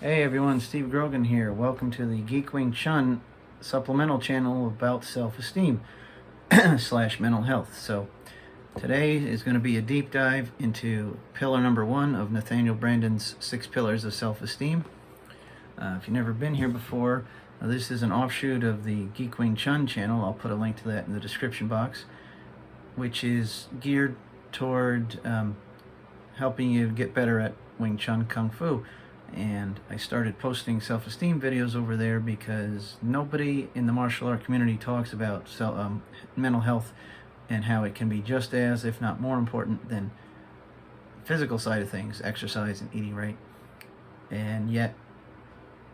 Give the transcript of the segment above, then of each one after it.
Hey everyone, Steve Grogan here. Welcome to the Geek Wing Chun supplemental channel about self-esteem slash mental health. So today is going to be a deep dive into pillar number 1 of Nathaniel Branden's 6 pillars of self-esteem. If you've never been here before, this is an offshoot of the Geek Wing Chun channel. I'll put a link to that in the description box, which is geared toward helping you get better at Wing Chun Kung Fu. And I started posting self-esteem videos over there because nobody in the martial art community talks about mental health and how it can be just as, if not more important than physical side of things, exercise and eating right. And yet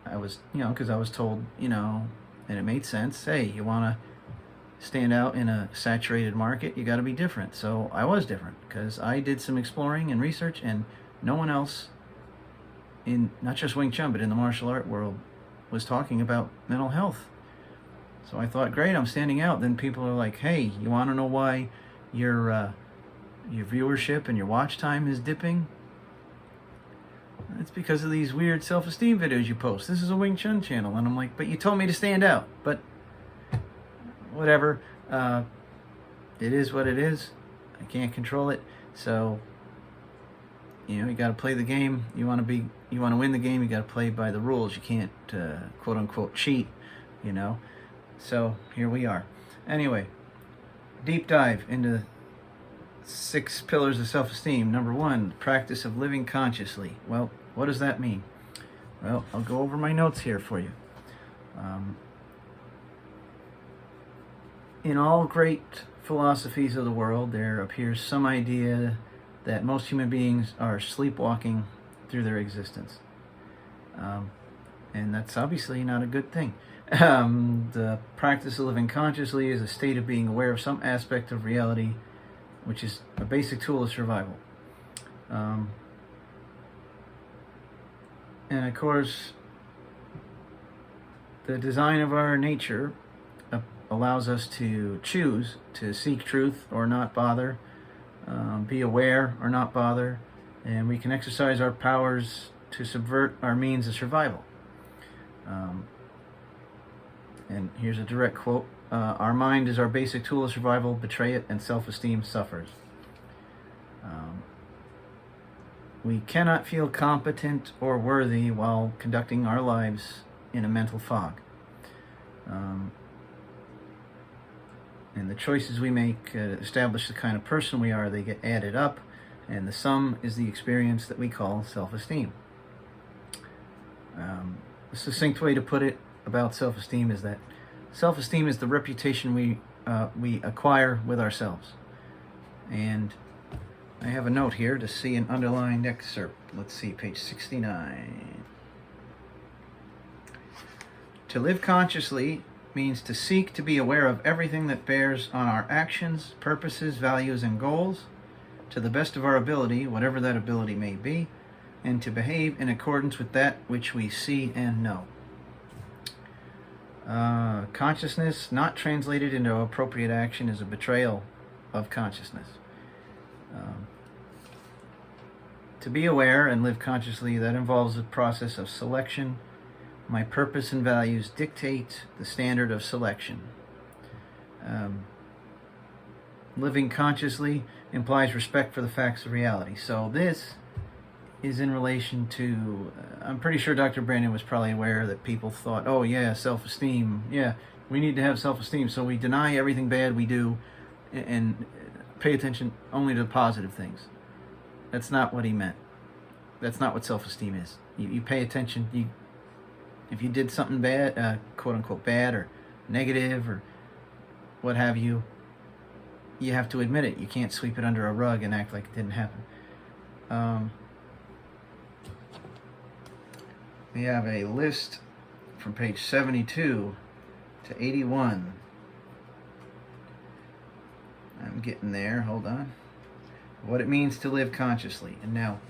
I was, because I was told, and it made sense, hey, you want to stand out in a saturated market, you got to be different. So I was different because I did some exploring and research, and no one else in not just Wing Chun but in the martial art world was talking about mental health. So I thought, great, I'm standing out. Then people are like, hey, you want to know why your viewership and your watch time is dipping? It's because of these weird self-esteem videos you post. This is a Wing Chun channel. And I'm like, but you told me to stand out. But whatever, it is what it is. I can't control it. So you got to play the game. You want to win the game, you got to play by the rules. You can't quote unquote cheat, So here we are. Anyway, deep dive into 6 pillars of self-esteem. Number 1, practice of living consciously. Well, what does that mean? Well, I'll go over my notes here for you. In all great philosophies of the world, there appears some idea that most human beings are sleepwalking through their existence. And that's obviously not a good thing. The practice of living consciously is a state of being aware of some aspect of reality, which is a basic tool of survival. And of course, the design of our nature allows us to choose to seek truth or not bother, be aware or not bother, and we can exercise our powers to subvert our means of survival. And here's a direct quote. Our mind is our basic tool of survival. Betray it and self-esteem suffers. We cannot feel competent or worthy while conducting our lives in a mental fog. And the choices we make establish the kind of person we are. They get added up, and the sum is the experience that we call self-esteem. A succinct way to put it about self-esteem is that self-esteem is the reputation we acquire with ourselves. And I have a note here to see an underlined excerpt. Let's see, page 69. To live consciously means to seek to be aware of everything that bears on our actions, purposes, values, and goals, to the best of our ability, whatever that ability may be, and to behave in accordance with that which we see and know. Consciousness not translated into appropriate action is a betrayal of consciousness. To be aware and live consciously, that involves a process of selection. My purpose and values dictate the standard of selection. Living consciously implies respect for the facts of reality. So this is in relation to, I'm pretty sure Dr. Brandon was probably aware that people thought, oh yeah, self-esteem, yeah, we need to have self-esteem, so we deny everything bad we do and pay attention only to the positive things. That's not what he meant. That's not what self-esteem is. You pay attention, if you did something bad, quote unquote bad or negative or what have you, you have to admit it. You can't sweep it under a rug and act like it didn't happen. We have a list from page 72 to 81. I'm getting there, hold on. What it means to live consciously. And now,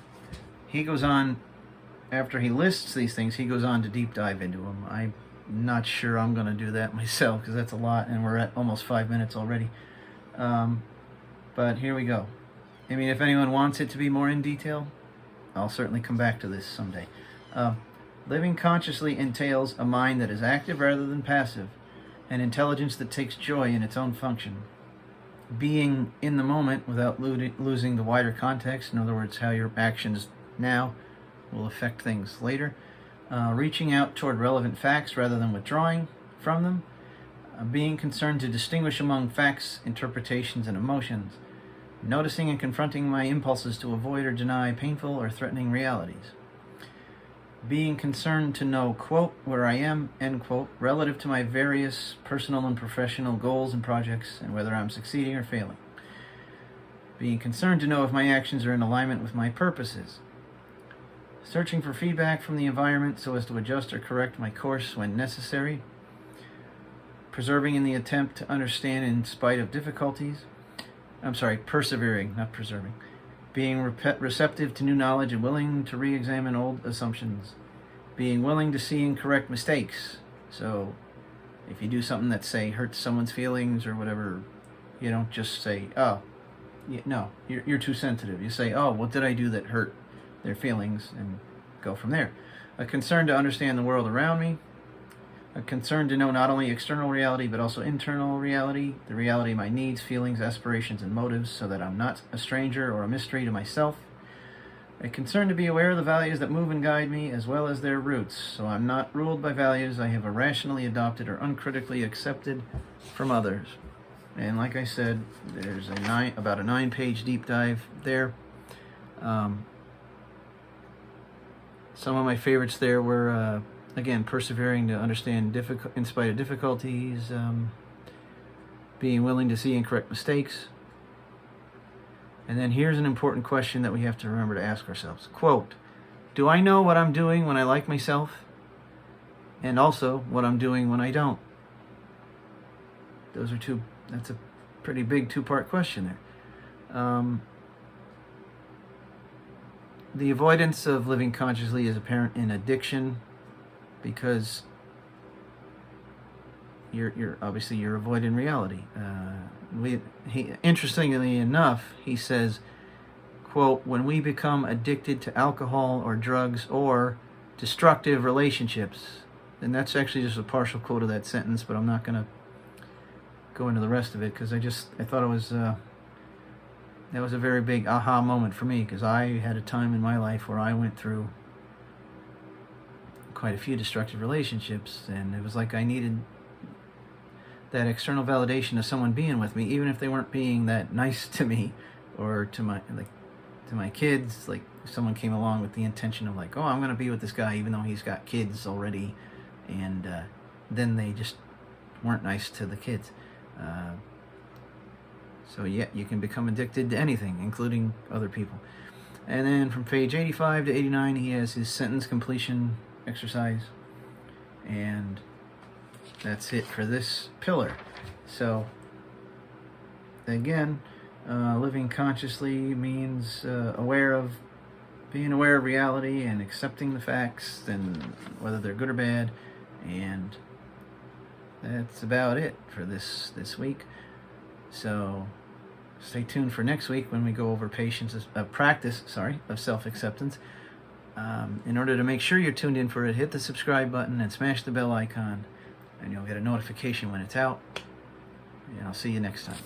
he goes on, after he lists these things, he goes on to deep dive into them. I'm not sure I'm going to do that myself because that's a lot, and we're at almost 5 minutes already. But here we go. I mean, if anyone wants it to be more in detail, I'll certainly come back to this someday. Living consciously entails a mind that is active rather than passive, an intelligence that takes joy in its own function. Being in the moment without losing the wider context, in other words, how your actions now will affect things later. Reaching out toward relevant facts rather than withdrawing from them. Being concerned to distinguish among facts, interpretations, and emotions. Noticing and confronting my impulses to avoid or deny painful or threatening realities. Being concerned to know, quote, where I am, end quote, relative to my various personal and professional goals and projects, and whether I'm succeeding or failing. Being concerned to know if my actions are in alignment with my purposes. Searching for feedback from the environment so as to adjust or correct my course when necessary. Preserving in the attempt to understand in spite of difficulties. Persevering, not preserving. Being receptive to new knowledge and willing to re-examine old assumptions. Being willing to see and correct mistakes. So if you do something that, say, hurts someone's feelings or whatever, you don't just say, oh, no, you're too sensitive. You say, oh, what did I do that hurt their feelings, and go from there. A concern to understand the world around me. A concern to know not only external reality, but also internal reality, the reality of my needs, feelings, aspirations, and motives, so that I'm not a stranger or a mystery to myself. A concern to be aware of the values that move and guide me, as well as their roots, so I'm not ruled by values I have irrationally adopted or uncritically accepted from others. And like I said, there's about a 9-page deep dive there. Some of my favorites there were, again, persevering to understand in spite of difficulties, being willing to see and correct mistakes. And then here's an important question that we have to remember to ask ourselves. Quote, do I know what I'm doing when I like myself? And also what I'm doing when I don't? That's a pretty big two-part question there. The avoidance of living consciously is apparent in addiction, because you're avoiding reality. Interestingly enough, he says, quote, when we become addicted to alcohol or drugs or destructive relationships, and that's actually just a partial quote of that sentence, but I'm not going to go into the rest of it, because I thought it was that was a very big aha moment for me, because I had a time in my life where I went through quite a few destructive relationships, and it was like I needed that external validation of someone being with me, even if they weren't being that nice to me or to my kids. Like, someone came along with the intention of like, oh, I'm going to be with this guy even though he's got kids already, and then they just weren't nice to the kids. So yeah, you can become addicted to anything, including other people. And then from page 85 to 89, he has his sentence completion exercise. And that's it for this pillar. So again, living consciously means being aware of reality and accepting the facts, and whether they're good or bad. And that's about it for this week. So stay tuned for next week when we go over practice of self-acceptance. In order to make sure you're tuned in for it, hit the subscribe button and smash the bell icon, and you'll get a notification when it's out. And I'll see you next time.